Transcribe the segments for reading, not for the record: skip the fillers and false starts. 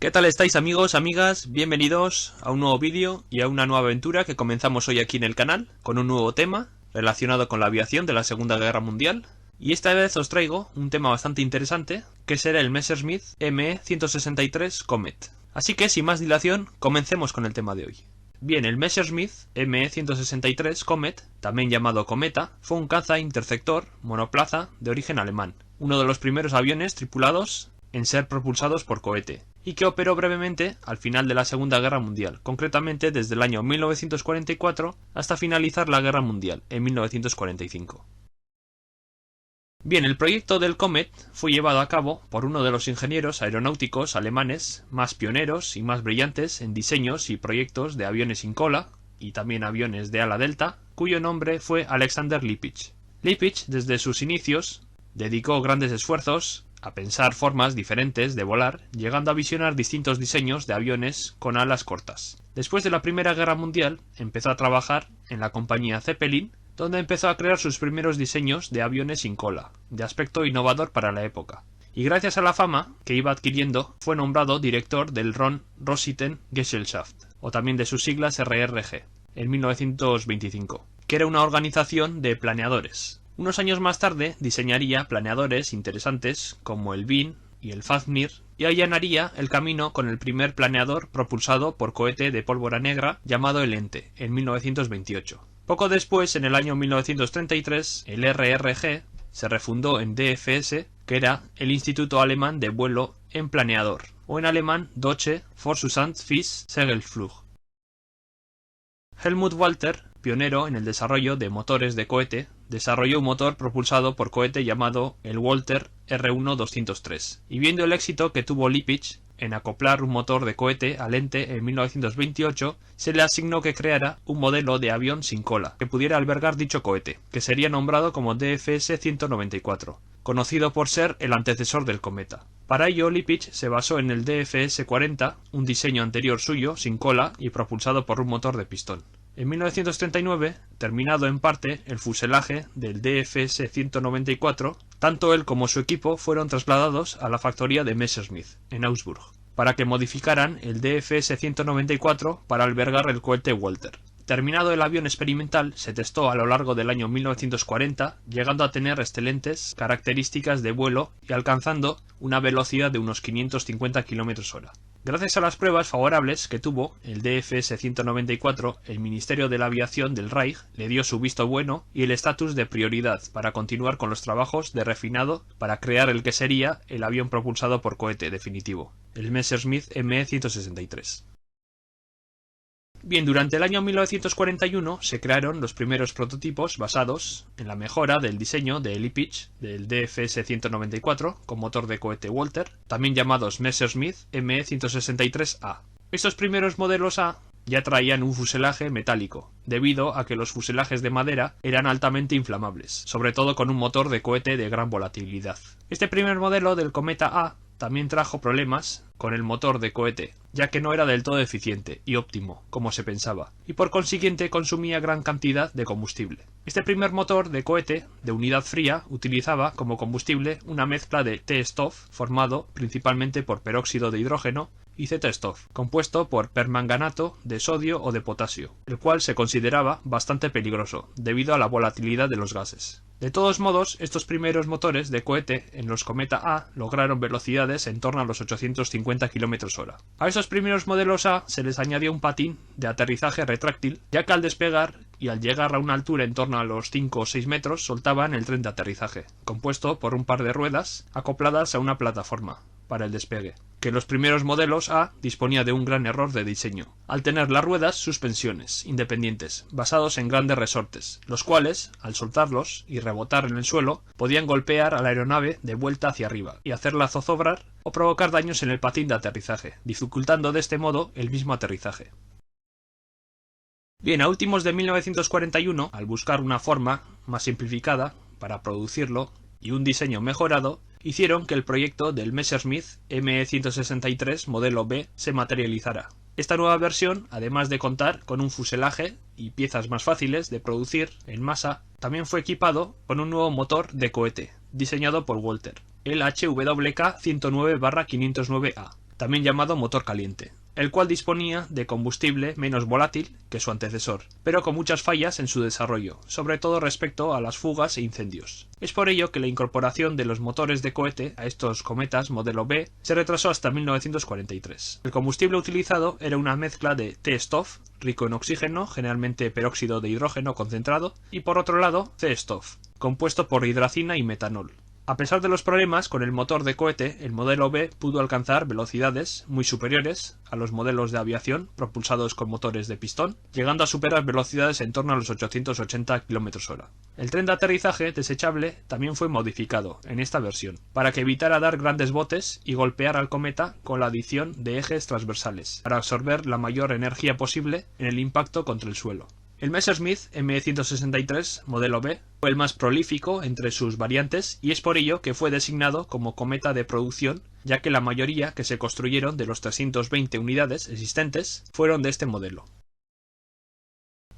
¿Qué tal estáis, amigos, amigas? Bienvenidos a un nuevo vídeo y a una nueva aventura que comenzamos hoy aquí en el canal con un nuevo tema relacionado con la aviación de la Segunda Guerra Mundial. Y esta vez os traigo un tema bastante interesante que será el Messerschmitt ME-163 Comet. Así que sin más dilación, comencemos con el tema de hoy. Bien, el Messerschmitt ME-163 Comet, también llamado Cometa, fue un caza interceptor monoplaza de origen alemán, uno de los primeros aviones tripulados en ser propulsados por cohete, y que operó brevemente al final de la Segunda Guerra Mundial, concretamente desde el año 1944 hasta finalizar la Guerra Mundial, en 1945. Bien, el proyecto del Comet fue llevado a cabo por uno de los ingenieros aeronáuticos alemanes más pioneros y más brillantes en diseños y proyectos de aviones sin cola, y también aviones de ala delta, cuyo nombre fue Alexander Lippisch. Lippisch, desde sus inicios, dedicó grandes esfuerzos a pensar formas diferentes de volar, llegando a visionar distintos diseños de aviones con alas cortas. Después de la Primera Guerra Mundial, empezó a trabajar en la compañía Zeppelin, donde empezó a crear sus primeros diseños de aviones sin cola, de aspecto innovador para la época. Y gracias a la fama que iba adquiriendo, fue nombrado director del Ron-Rossitten-Gesellschaft, o también de sus siglas RRG, en 1925, que era una organización de planeadores. Unos años más tarde diseñaría planeadores interesantes como el Wien y el Fafnir y allanaría el camino con el primer planeador propulsado por cohete de pólvora negra llamado el Ente en 1928. Poco después, en el año 1933, el RRG se refundó en DFS, que era el Instituto Alemán de Vuelo en Planeador, o en alemán Deutsche Forschungs- fürs Segelflug. Helmut Walter, pionero en el desarrollo de motores de cohete, desarrolló un motor propulsado por cohete llamado el Walter R1-203, y viendo el éxito que tuvo Lippisch en acoplar un motor de cohete al Ente en 1928, se le asignó que creara un modelo de avión sin cola que pudiera albergar dicho cohete, que sería nombrado como DFS-194, conocido por ser el antecesor del Cometa. Para ello, Lippisch se basó en el DFS-40, un diseño anterior suyo, sin cola y propulsado por un motor de pistón. En 1939, terminado en parte el fuselaje del DFS-194, tanto él como su equipo fueron trasladados a la factoría de Messerschmitt, en Augsburg, para que modificaran el DFS-194 para albergar el cohete Walter. Terminado el avión experimental, se testó a lo largo del año 1940, llegando a tener excelentes características de vuelo y alcanzando una velocidad de unos 550 km/h. Gracias a las pruebas favorables que tuvo el DFS-194, el Ministerio de la Aviación del Reich le dio su visto bueno y el estatus de prioridad para continuar con los trabajos de refinado para crear el que sería el avión propulsado por cohete definitivo, el Messerschmitt ME-163. Bien, durante el año 1941 se crearon los primeros prototipos basados en la mejora del diseño de Lippisch del DFS-194 con motor de cohete Walter, también llamados Messerschmitt ME-163A. Estos primeros modelos A ya traían un fuselaje metálico, debido a que los fuselajes de madera eran altamente inflamables, sobre todo con un motor de cohete de gran volatilidad. Este primer modelo del Cometa A también trajo problemas con el motor de cohete, ya que no era del todo eficiente y óptimo, como se pensaba, y por consiguiente consumía gran cantidad de combustible. Este primer motor de cohete de unidad fría utilizaba como combustible una mezcla de T-Stoff formado principalmente por peróxido de hidrógeno y Z-Stoff, compuesto por permanganato de sodio o de potasio, el cual se consideraba bastante peligroso debido a la volatilidad de los gases. De todos modos, estos primeros motores de cohete en los Cometa A lograron velocidades en torno a los 850 km/h. A esos primeros modelos A se les añadió un patín de aterrizaje retráctil, ya que al despegar y al llegar a una altura en torno a los 5 o 6 metros soltaban el tren de aterrizaje, compuesto por un par de ruedas acopladas a una plataforma para el despegue, que los primeros modelos A disponía de un gran error de diseño, al tener las ruedas suspensiones independientes, basados en grandes resortes, los cuales, al soltarlos y rebotar en el suelo, podían golpear a la aeronave de vuelta hacia arriba y hacerla zozobrar o provocar daños en el patín de aterrizaje, dificultando de este modo el mismo aterrizaje. Bien, a últimos de 1941, al buscar una forma más simplificada para producirlo y un diseño mejorado, hicieron que el proyecto del Messerschmitt ME-163 modelo B se materializara. Esta nueva versión, además de contar con un fuselaje y piezas más fáciles de producir en masa, también fue equipado con un nuevo motor de cohete, diseñado por Walter, el HWK 109-509A, también llamado motor caliente, el cual disponía de combustible menos volátil que su antecesor, pero con muchas fallas en su desarrollo, sobre todo respecto a las fugas e incendios. Es por ello que la incorporación de los motores de cohete a estos cometas modelo B se retrasó hasta 1943. El combustible utilizado era una mezcla de T-Stoff, rico en oxígeno, generalmente peróxido de hidrógeno concentrado, y por otro lado C-Stoff, compuesto por hidracina y metanol. A pesar de los problemas con el motor de cohete, el modelo B pudo alcanzar velocidades muy superiores a los modelos de aviación propulsados con motores de pistón, llegando a superar velocidades en torno a los 880 km/h. El tren de aterrizaje desechable también fue modificado en esta versión, para que evitara dar grandes botes y golpear al cometa con la adición de ejes transversales, para absorber la mayor energía posible en el impacto contra el suelo. El Messerschmitt M163 modelo B fue el más prolífico entre sus variantes y es por ello que fue designado como cometa de producción, ya que la mayoría que se construyeron de los 320 unidades existentes fueron de este modelo.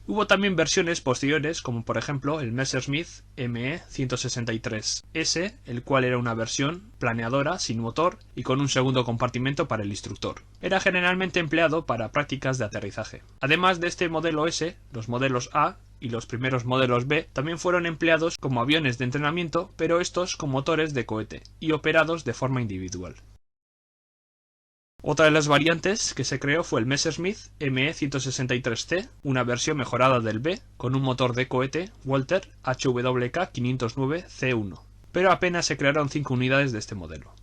Hubo también versiones posteriores como por ejemplo el Messerschmitt ME-163S, el cual era una versión planeadora sin motor y con un segundo compartimento para el instructor. Era generalmente empleado para prácticas de aterrizaje. Además de este modelo S, los modelos A y los primeros modelos B también fueron empleados como aviones de entrenamiento, pero estos con motores de cohete y operados de forma individual. Otra de las variantes que se creó fue el Messerschmitt ME-163C, una versión mejorada del B, con un motor de cohete Walter HWK-509C1, pero apenas se crearon 5 unidades de este modelo.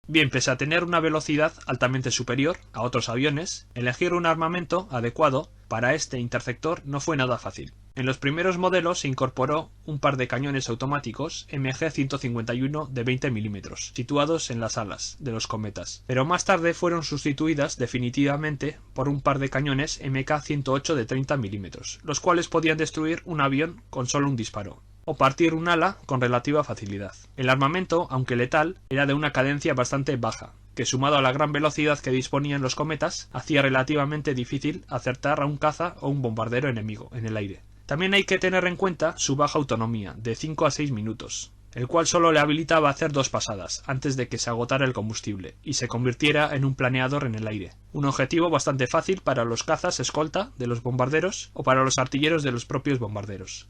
Bien, pese a tener una velocidad altamente superior a otros aviones, elegir un armamento adecuado para este interceptor no fue nada fácil. En los primeros modelos se incorporó un par de cañones automáticos MG-151 de 20 mm, situados en las alas de los cometas, pero más tarde fueron sustituidas definitivamente por un par de cañones MK-108 de 30 mm, los cuales podían destruir un avión con solo un disparo, o partir un ala con relativa facilidad. El armamento, aunque letal, era de una cadencia bastante baja, que sumado a la gran velocidad que disponían los cometas, hacía relativamente difícil acertar a un caza o un bombardero enemigo en el aire. También hay que tener en cuenta su baja autonomía, de 5 a 6 minutos, el cual solo le habilitaba a hacer 2 pasadas, antes de que se agotara el combustible, y se convirtiera en un planeador en el aire. Un objetivo bastante fácil para los cazas escolta de los bombarderos o para los artilleros de los propios bombarderos.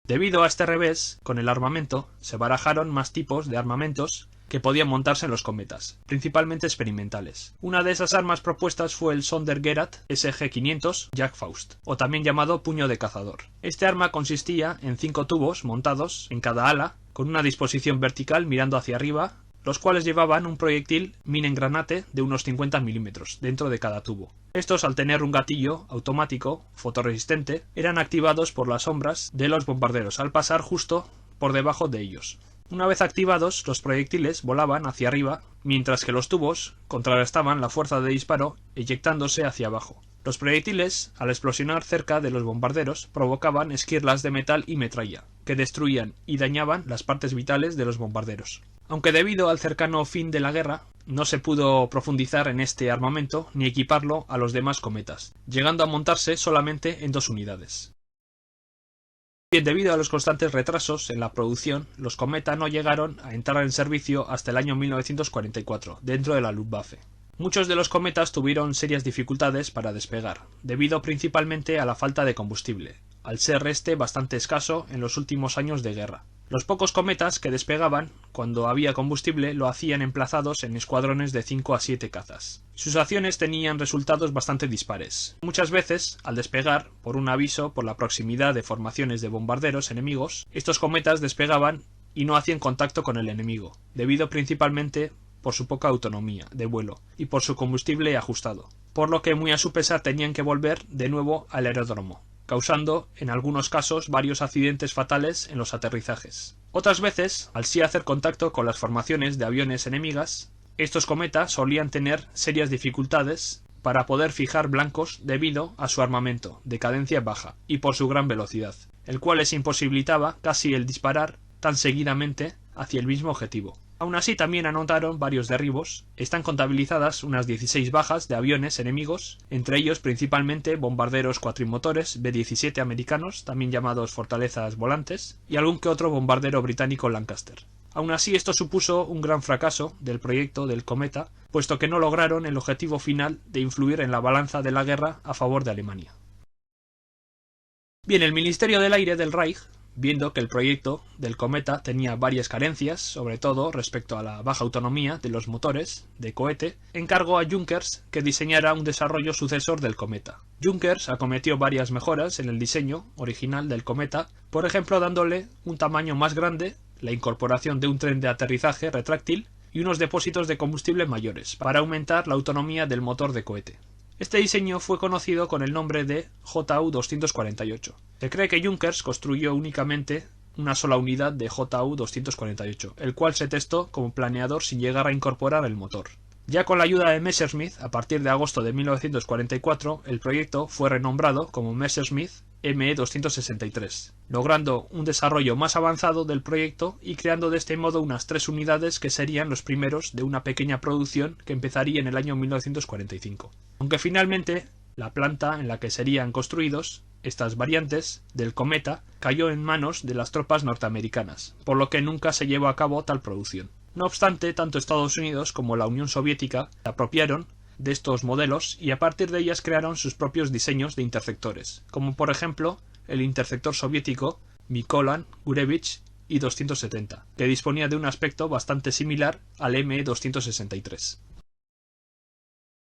Debido a este revés, con el armamento, se barajaron más tipos de armamentos que podían montarse en los cometas, principalmente experimentales. Una de esas armas propuestas fue el Sondergerät SG-500 Jagdfaust, o también llamado puño de cazador. Este arma consistía en 5 tubos montados en cada ala, con una disposición vertical mirando hacia arriba, los cuales llevaban un proyectil minengranate de unos 50 milímetros dentro de cada tubo. Estos, al tener un gatillo automático fotorresistente, eran activados por las sombras de los bombarderos al pasar justo por debajo de ellos. Una vez activados, los proyectiles volaban hacia arriba, mientras que los tubos contrarrestaban la fuerza de disparo eyectándose hacia abajo. Los proyectiles, al explosionar cerca de los bombarderos, provocaban esquirlas de metal y metralla, que destruían y dañaban las partes vitales de los bombarderos. Aunque debido al cercano fin de la guerra, no se pudo profundizar en este armamento ni equiparlo a los demás cometas, llegando a montarse solamente en 2 unidades. Bien, debido a los constantes retrasos en la producción, los cometa no llegaron a entrar en servicio hasta el año 1944, dentro de la Luftwaffe. Muchos de los cometas tuvieron serias dificultades para despegar, debido principalmente a la falta de combustible, al ser este bastante escaso en los últimos años de guerra. Los pocos cometas que despegaban, cuando había combustible, lo hacían emplazados en escuadrones de 5 a 7 cazas. Sus acciones tenían resultados bastante dispares. Muchas veces, al despegar, por un aviso por la proximidad de formaciones de bombarderos enemigos, estos cometas despegaban y no hacían contacto con el enemigo, debido principalmente por su poca autonomía de vuelo y por su combustible ajustado, por lo que muy a su pesar tenían que volver de nuevo al aeródromo, causando en algunos casos varios accidentes fatales en los aterrizajes. Otras veces, al sí hacer contacto con las formaciones de aviones enemigas, estos cometas solían tener serias dificultades para poder fijar blancos debido a su armamento de cadencia baja y por su gran velocidad, el cual les imposibilitaba casi el disparar tan seguidamente hacia el mismo objetivo. Aún así también anotaron varios derribos, están contabilizadas unas 16 bajas de aviones enemigos, entre ellos principalmente bombarderos cuatrimotores B-17 americanos, también llamados fortalezas volantes, y algún que otro bombardero británico Lancaster. Aún así, esto supuso un gran fracaso del proyecto del cometa, puesto que no lograron el objetivo final de influir en la balanza de la guerra a favor de Alemania. Bien, el Ministerio del Aire del Reich, viendo que el proyecto del cometa tenía varias carencias, sobre todo respecto a la baja autonomía de los motores de cohete, encargó a Junkers que diseñara un desarrollo sucesor del cometa. Junkers acometió varias mejoras en el diseño original del cometa, por ejemplo dándole un tamaño más grande, la incorporación de un tren de aterrizaje retráctil y unos depósitos de combustible mayores, para aumentar la autonomía del motor de cohete. Este diseño fue conocido con el nombre de JU-248. Se cree que Junkers construyó únicamente una sola unidad de JU-248, el cual se testó como planeador sin llegar a incorporar el motor. Ya con la ayuda de Messerschmitt, a partir de agosto de 1944, el proyecto fue renombrado como Messerschmitt ME-263, logrando un desarrollo más avanzado del proyecto y creando de este modo unas 3 unidades que serían los primeros de una pequeña producción que empezaría en el año 1945. Aunque finalmente la planta en la que serían construidos estas variantes del cometa cayó en manos de las tropas norteamericanas, por lo que nunca se llevó a cabo tal producción. No obstante, tanto Estados Unidos como la Unión Soviética se apropiaron de estos modelos y a partir de ellas crearon sus propios diseños de interceptores, como por ejemplo el interceptor soviético Mykolan Gurevich I-270, que disponía de un aspecto bastante similar al ME-263.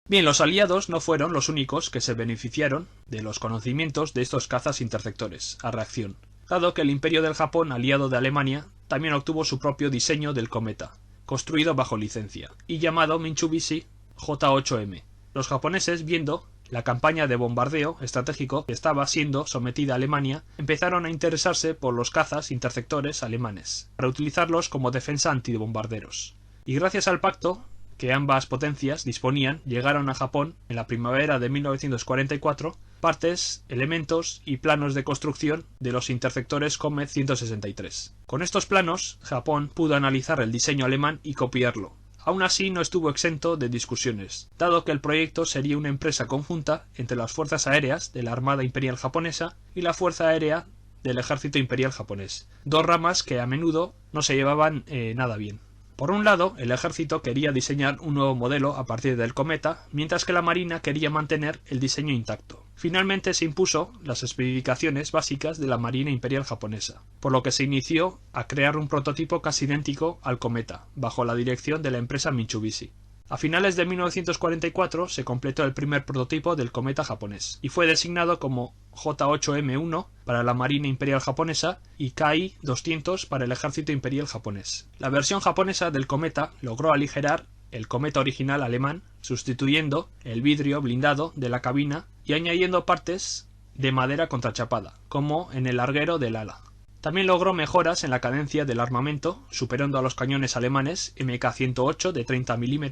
Bien, los aliados no fueron los únicos que se beneficiaron de los conocimientos de estos cazas interceptores a reacción, dado que el Imperio del Japón, aliado de Alemania, también obtuvo su propio diseño del cometa, construido bajo licencia, y llamado Mitsubishi J-8M. Los japoneses, viendo la campaña de bombardeo estratégico que estaba siendo sometida a Alemania, empezaron a interesarse por los cazas interceptores alemanes, para utilizarlos como defensa antibombarderos. Y gracias al pacto que ambas potencias disponían, llegaron a Japón en la primavera de 1944 partes, elementos y planos de construcción de los interceptores Comet 163. Con estos planos, Japón pudo analizar el diseño alemán y copiarlo. Aún así, no estuvo exento de discusiones, dado que el proyecto sería una empresa conjunta entre las fuerzas aéreas de la Armada Imperial Japonesa y la Fuerza Aérea del Ejército Imperial Japonés, dos ramas que a menudo no se llevaban nada bien. Por un lado, el ejército quería diseñar un nuevo modelo a partir del cometa, mientras que la marina quería mantener el diseño intacto. Finalmente se impuso las especificaciones básicas de la Marina Imperial Japonesa, por lo que se inició a crear un prototipo casi idéntico al cometa, bajo la dirección de la empresa Mitsubishi. A finales de 1944 se completó el primer prototipo del cometa japonés, y fue designado como J-8M1 para la Marina Imperial Japonesa y KI-200 para el Ejército Imperial Japonés. La versión japonesa del cometa logró aligerar el cometa original alemán, sustituyendo el vidrio blindado de la cabina y añadiendo partes de madera contrachapada, como en el larguero del ala. También logró mejoras en la cadencia del armamento, superando a los cañones alemanes MK-108 de 30 mm,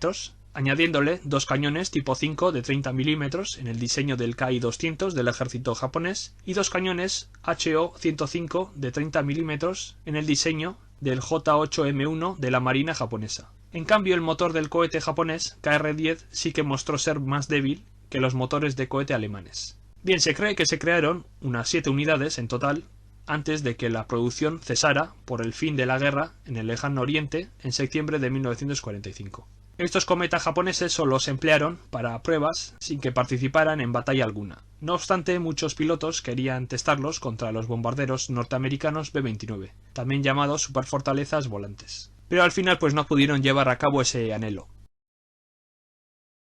añadiéndole dos cañones tipo 5 de 30 mm en el diseño del KI-200 del ejército japonés y dos cañones HO-105 de 30 mm en el diseño del J-8M1 de la marina japonesa. En cambio, el motor del cohete japonés KR-10 sí que mostró ser más débil que los motores de cohete alemanes. Bien, se cree que se crearon unas 7 unidades en total antes de que la producción cesara por el fin de la guerra en el lejano oriente en septiembre de 1945. Estos cometas japoneses solo se emplearon para pruebas sin que participaran en batalla alguna. No obstante, muchos pilotos querían testarlos contra los bombarderos norteamericanos B-29, también llamados superfortalezas volantes. Pero al final no pudieron llevar a cabo ese anhelo.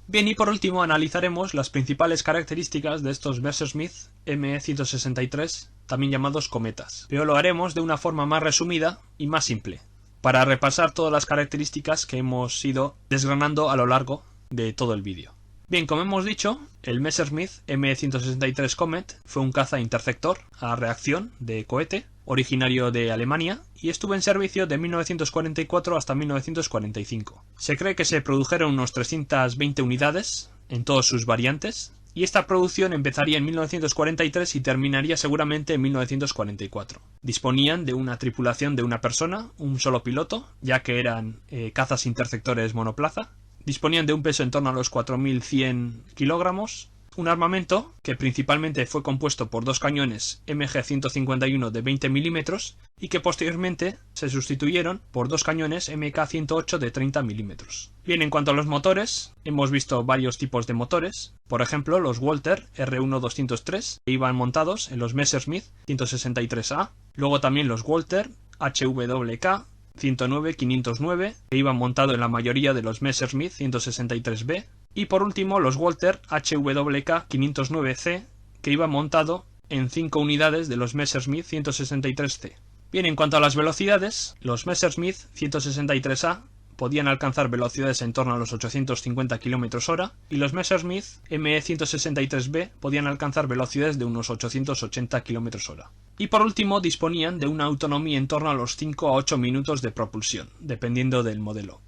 Bien, y por último analizaremos las principales características de estos Messerschmitt ME-163, también llamados cometas, pero lo haremos de una forma más resumida y más simple, para repasar todas las características que hemos ido desgranando a lo largo de todo el vídeo. Bien, como hemos dicho, el Messerschmitt ME-163 Comet fue un caza interceptor a reacción de cohete, originario de Alemania, y estuvo en servicio de 1944 hasta 1945. Se cree que se produjeron unos 320 unidades en todas sus variantes, y esta producción empezaría en 1943 y terminaría seguramente en 1944. Disponían de una tripulación de una persona, un solo piloto, ya que eran cazas interceptores monoplaza. Disponían de un peso en torno a los 4.100 kilogramos, un armamento que principalmente fue compuesto por dos cañones MG-151 de 20 mm y que posteriormente se sustituyeron por dos cañones MK-108 de 30 mm. Bien, en cuanto a los motores, hemos visto varios tipos de motores, por ejemplo los Walter R1-203 que iban montados en los Messerschmitt 163A, luego también los Walter HWK 109-509 que iban montados en la mayoría de los Messerschmitt 163B, y por último los Walter HWK 509C que iban montado en 5 unidades de los Messerschmitt 163C. Bien, en cuanto a las velocidades, los Messerschmitt 163A podían alcanzar velocidades en torno a los 850 km/h y los Messerschmitt ME-163B podían alcanzar velocidades de unos 880 km/h. Y por último disponían de una autonomía en torno a los 5 a 8 minutos de propulsión, dependiendo del modelo.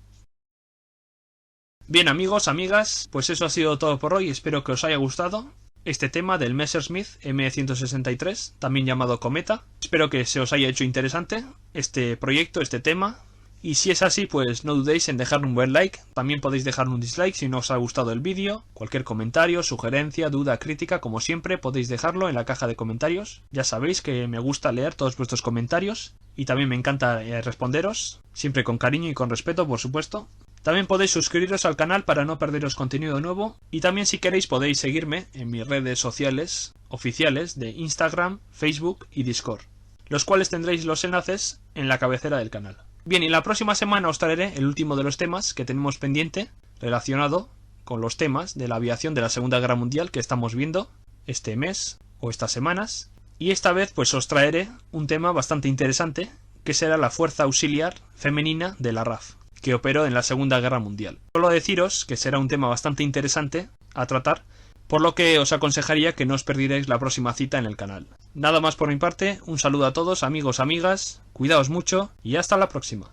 Bien amigos, amigas, pues eso ha sido todo por hoy, espero que os haya gustado este tema del Messerschmitt ME-163, también llamado Cometa. Espero que se os haya hecho interesante este proyecto, este tema. Y si es así, pues no dudéis en dejar un buen like, también podéis dejar un dislike si no os ha gustado el vídeo, cualquier comentario, sugerencia, duda, crítica, como siempre podéis dejarlo en la caja de comentarios. Ya sabéis que me gusta leer todos vuestros comentarios y también me encanta responderos, siempre con cariño y con respeto, por supuesto. También podéis suscribiros al canal para no perderos contenido nuevo y también si queréis podéis seguirme en mis redes sociales oficiales de Instagram, Facebook y Discord, los cuales tendréis los enlaces en la cabecera del canal. Bien, y la próxima semana os traeré el último de los temas que tenemos pendiente relacionado con los temas de la aviación de la Segunda Guerra Mundial que estamos viendo este mes o estas semanas. Y esta vez pues os traeré un tema bastante interesante que será la Fuerza Auxiliar Femenina de la RAF, que operó en la Segunda Guerra Mundial. Solo deciros que será un tema bastante interesante a tratar, por lo que os aconsejaría que no os perdierais la próxima cita en el canal. Nada más por mi parte, un saludo a todos, amigos, amigas, cuidaos mucho y hasta la próxima.